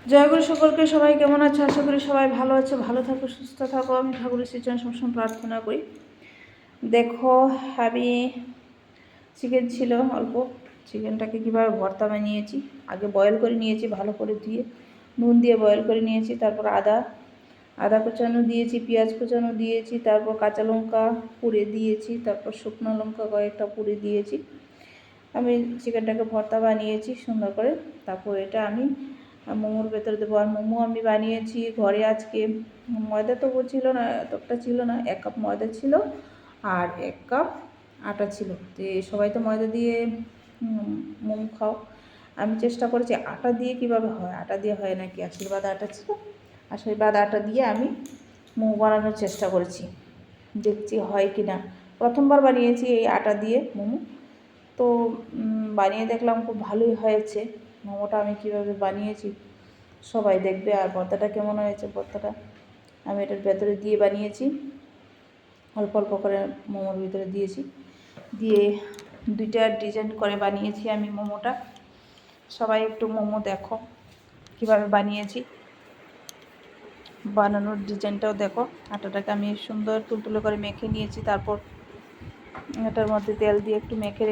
জয়গুরু সকলকে, সবাই কেমন আছো? আশা করি সবাই ভালো আছো, ভালো থাকো, সুস্থ থাকো। আমি ঠাকুরের শ্রীচরণ সবসময় প্রার্থনা করি। দেখো, আমি চিকেন ছিল অল্প, চিকেনটাকে কীভাবে ভর্তা বানিয়েছি। আগে বয়েল করে নিয়েছি, ভালো করে ধুয়ে নুন দিয়ে বয়েল করে নিয়েছি। তারপর আদা কুচানো দিয়েছি, পেঁয়াজ কুচানো দিয়েছি, তারপর কাঁচা লঙ্কা পুড়ে দিয়েছি, তারপর শুকনো লঙ্কা কয়েকটা পুড়ে দিয়েছি। আমি চিকেনটাকে ভর্তা বানিয়েছি সুন্দর করে। তারপর এটা আমি মোমোর ভেতরে দেবো। আর মোমো আমি বানিয়েছি ঘরে আজকে। ময়দা তো ছিল না, এতটা ছিল না, 1 কাপ ময়দা ছিল আর 1 কাপ আটা ছিল। তো সবাই তো ময়দা দিয়ে মোমো খাও, আমি চেষ্টা করেছি আটা দিয়ে কীভাবে হয়। আটা দিয়ে হয় নাকি, আশীর্বাদ আটা ছিল, আশীর্বাদ আটা দিয়ে আমি মোমো বানানোর চেষ্টা করেছি, দেখছি হয় কি না। প্রথমবার বানিয়েছি এই আটা দিয়ে মোমো, তো বানিয়ে দেখলাম খুব ভালোই হয়েছে। মোমোটা আমি কীভাবে বানিয়েছি সবাই দেখবে। আর ভর্তাটা কেমন হয়েছে, ভর্তাটা আমি এটার ভেতরে দিয়ে বানিয়েছি, অল্প অল্প করে মোমোর ভিতরে দিয়েছি, দিয়ে 2টা ডিজাইন করে বানিয়েছি আমি মোমোটা। সবাই একটু মোমো দেখো কীভাবে বানিয়েছি, বানানোর ডিজাইনটাও দেখো। আটাটাকে আমি সুন্দর তুলতুলে করে মেখে নিয়েছি, তারপর এটার মধ্যে তেল দিয়ে একটু মেখে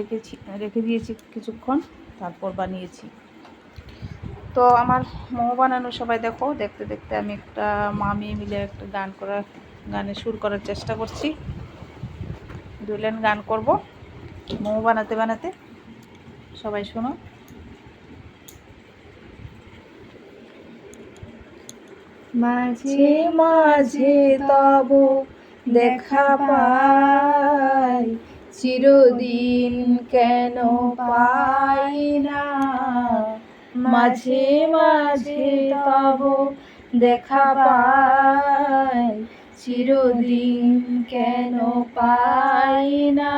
রেখে দিয়েছি কিছুক্ষণ, তারপর বানিয়েছি। তো আমার মোমো বানানো সবাই দেখো। দেখতে দেখতে আমি একটা মেয়ে মিলে একটা গানে সুর করার চেষ্টা করছি। 2 লাইন গান করব মোমো বানাতে বানাতে, সবাই শোনো। মাঝে মাঝে তব দেখা পাই, চিরদিন কেন পাই না। মাঝে মাঝে তব দেখা পাই, চিরদিন কেন পাই না।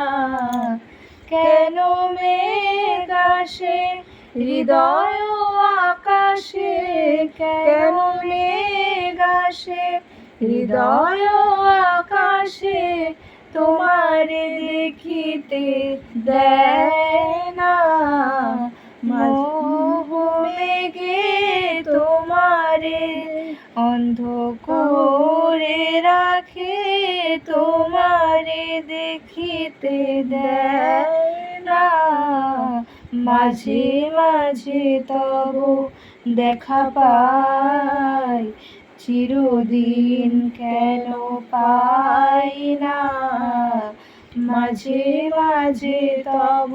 কেন মেঘ আসে হৃদয় আকাশে, কেন মেঘ আসে হৃদয় আকাশে, তোমারে দেখিতে দেয় না। মোহ মেঘে তোমারে অন্ধ করে রাখে, তোমারে দেখিতে দেয় না। মাঝে মাঝে তব দেখা পাই, চিরদিন কেন পাই না। মাঝে মাঝে তব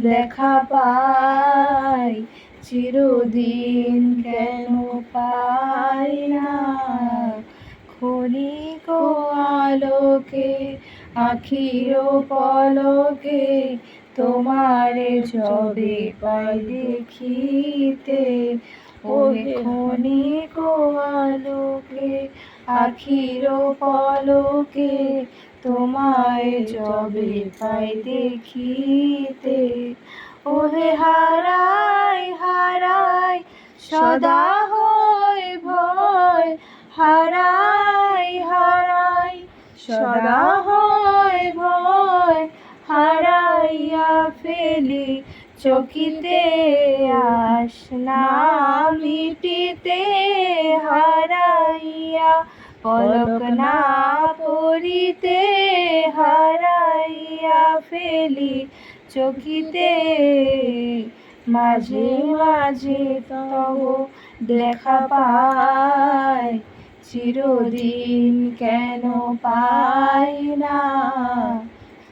দেখা পাই, চিরদিন কেন পাই না। ক্ষণিক আলোকে আখির পলকে, তোমারে যবে পাই দেখিতে। ওহে ক্ষণিক আলোকে আখির পলকে, তোমায় যবে পাই দেখিতে। ওহে হারাই হারাই সদা হয় ভয়, হারাই হারাই সদা হয় ভয়। হারাইয়া ফেলি চকিতে আস না মিটিতে, হারাইয়া পলক না পড়িতে। হারাইয়া ফেলি চকিতে, মাঝে মাঝে তব দেখা পাই, চিরদিন কেন পাই না।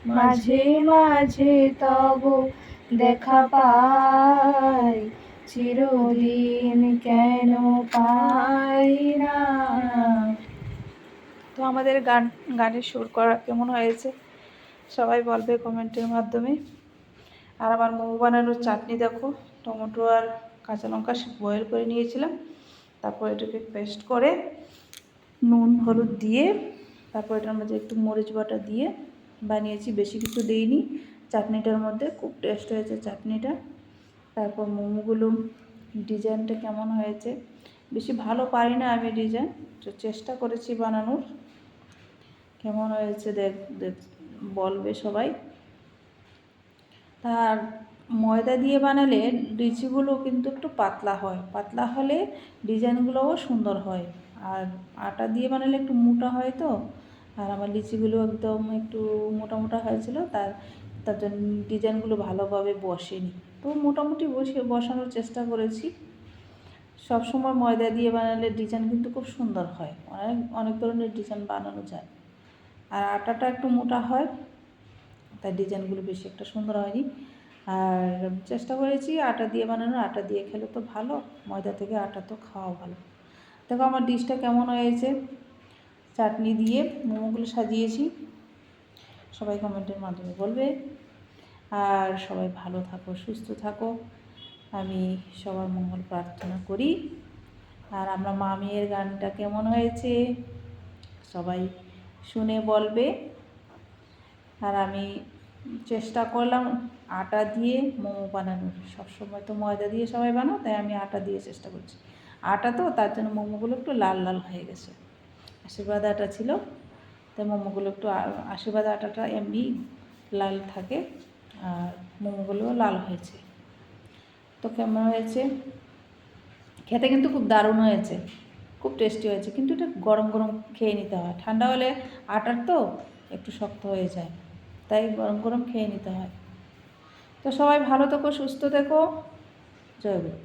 মাঝে মাঝে তব দেখা পাই, চিরদিন কেন পাই না। তো আমাদের গানের সুর করা কেমন হয়েছে সবাই বলবে কমেন্টের মাধ্যমে। আর আমার মোমো বানানোর চাটনি দেখো, টমেটো আর কাঁচা লঙ্কা বয়েল করে নিয়েছিলাম, তারপর এটাকে পেস্ট করে নুন হলুদ দিয়ে, তারপর এটার মধ্যে একটু মরিচ বাটা দিয়ে বানিয়েছি, বেশি কিছু দিইনি চাটনিটার মধ্যে। খুব টেস্ট হয়েছে চাটনিটা। তারপর মোমোগুলো ডিজাইনটা কেমন হয়েছে, বেশি ভালো পারি না আমি ডিজাইন, তো চেষ্টা করেছি বানানোর। কেমন হয়েছে দেখ বলবে সবাই। তার ময়দা দিয়ে বানালে লিচিগুলো কিন্তু একটু পাতলা হয়, পাতলা হলে ডিজাইনগুলোও সুন্দর হয়। আর আটা দিয়ে বানালে একটু মোটা হয় তো, আর আমার লিচিগুলো একদম একটু মোটা মোটা হয়েছিল, তার জন্য ডিজাইনগুলো ভালোভাবে বসেনি। তো মোটামুটি বসানোর চেষ্টা করেছি। সবসময় ময়দা দিয়ে বানালে ডিজাইন কিন্তু খুব সুন্দর হয়, অনেক অনেক ধরনের ডিজাইন বানানো যায়। আর আটাটা একটু মোটা হয়, তাই ডিজাইনগুলো বেশি একটা সুন্দর হয়নি। আর চেষ্টা করেছি আটা দিয়ে বানানোর, আটা দিয়ে খেলে তো ভালো, ময়দা থেকে আটা তো খাওয়া ভালো। দেখো আমার ডিশটা কেমন হয়েছে, চাটনি দিয়ে মোমোগুলো সাজিয়েছি। সবাই কমেন্টের মাধ্যমে বলবে। আর সবাই ভালো থাকো, সুস্থ থাকো, আমি সবার মঙ্গল প্রার্থনা করি। আর আমরা মামিয়ের গানটা কেমন হয়েছে সবাই শুনে বলবে। আর আমি চেষ্টা করলাম আটা দিয়ে মোমো বানানোর, সবসময় তো ময়দা দিয়ে সবাই বানাও, তাই আমি আটা দিয়ে চেষ্টা করছি। আটা তো, তার জন্য মোমোগুলো একটু লাল লাল হয়ে গেছে। আশীর্বাদ আটা ছিল, তাই মোমোগুলো একটু, আশীর্বাদ আটাটা এমনি লাল থাকে, আর মোমোগুলোও লাল হয়েছে। তো কেমন হয়েছে খেতে? কিন্তু খুব দারুণ হয়েছে, খুব টেস্টি হয়েছে। কিন্তু এটা গরম গরম খেয়ে নিতে হয়, ঠান্ডা হলে আটার তো একটু শক্ত হয়ে যায়, তাই গরম গরম খেয়ে নিতে হয়। তো সবাই ভালো থেকো, সুস্থ থেকো, জয় গুরু।